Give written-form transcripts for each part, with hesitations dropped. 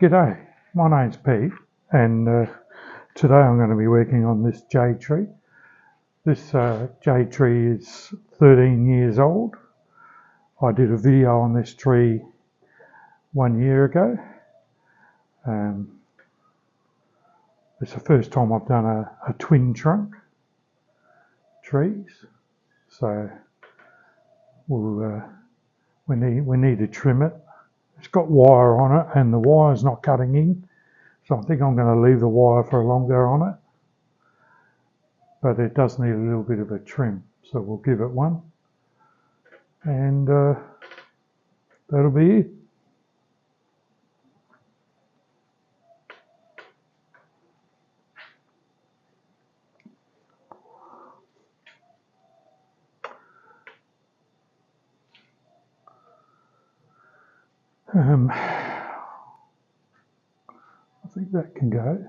G'day, my name's Pete, and today I'm going to be working on this jade tree. This jade tree is 13 years old. I did a video on this tree 1 year ago. It's the first time I've done a twin trunk trees, so we need to trim it. It's got wire on it, and the wire's not cutting in. So I think I'm going to leave the wire for longer on it, but it does need a little bit of a trim, so we'll give it one, and that'll be it. I think that can go.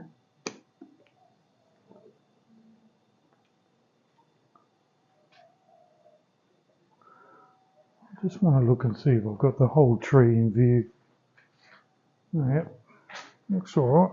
I just want to look and see if I've got the whole tree in view. Yep, looks all right.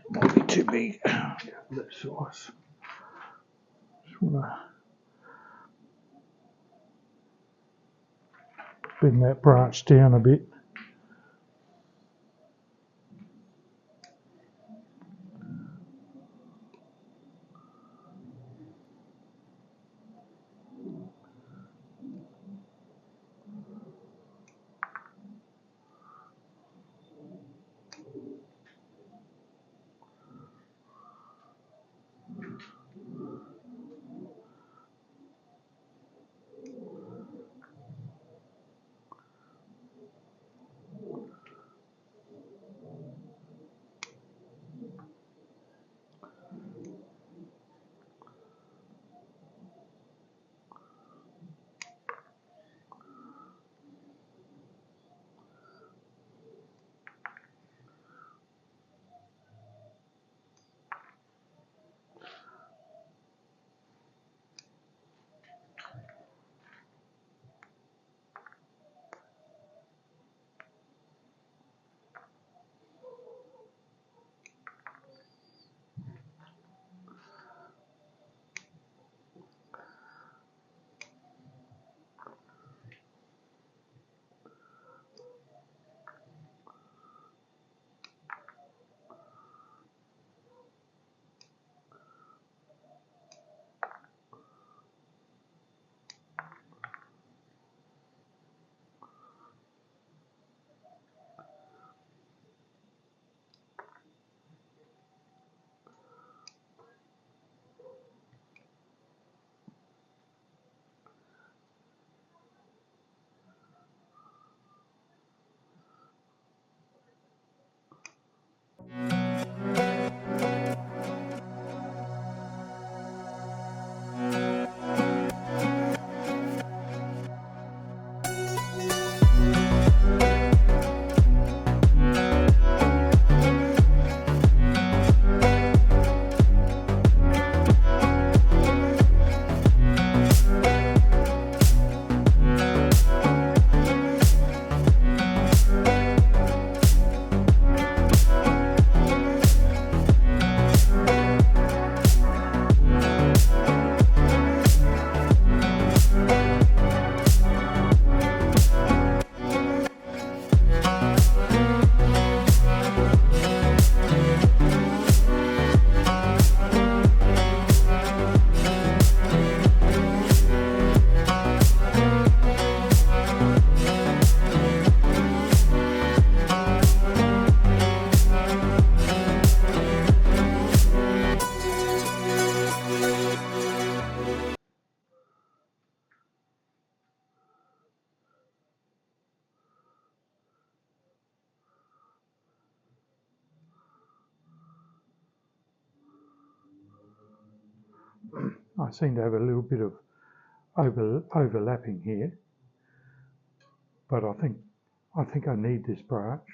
Might be too big. That size. Just want to bend that branch down a bit. I seem to have a little bit of overlapping here, but I think I need this branch,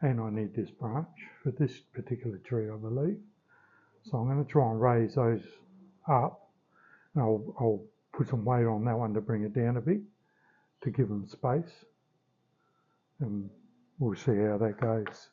and I need this branch for this particular tree, I believe. So I'm going to try and raise those up, and I'll put some weight on that one to bring it down a bit to give them space, and we'll see how that goes.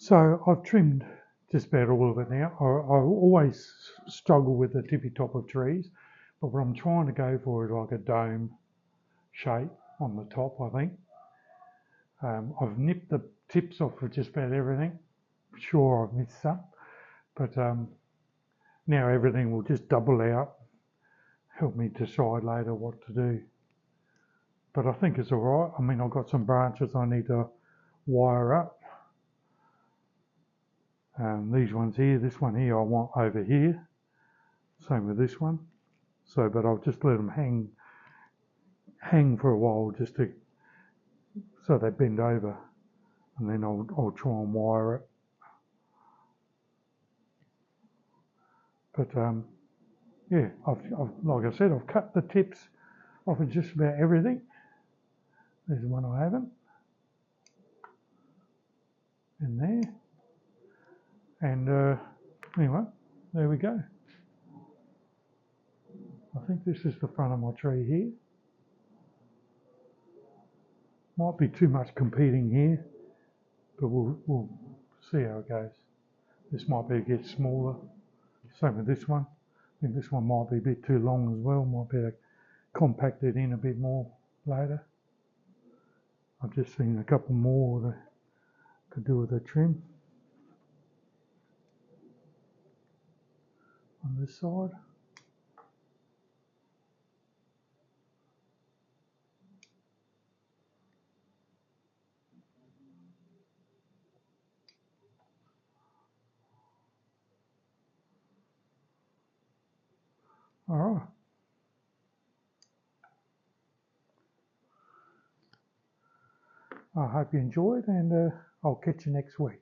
So I've trimmed just about all of it now. I always struggle with the tippy top of trees, but what I'm trying to go for is like a dome shape on the top, I think. I've nipped the tips off of just about everything. Sure, I've missed some, but now everything will just double out, help me decide later what to do. But I think it's all right. I mean, I've got some branches I need to wire up. These ones here, this one here I want over here. Same with this one. So, but I'll just let them hang for a while just to, so they bend over, and then I'll try and wire it. But yeah, I've like I said, I've cut the tips off of just about everything. There's one I haven't. In there. And anyway, there we go. I think this is the front of my tree here. Might be too much competing here, but we'll see how it goes. This might be a bit smaller. Same with this one. I think this one might be a bit too long as well. Might be compacted in a bit more later. I've just seen a couple more that could do with a trim on this side. All right. I hope you enjoyed, and I'll catch you next week.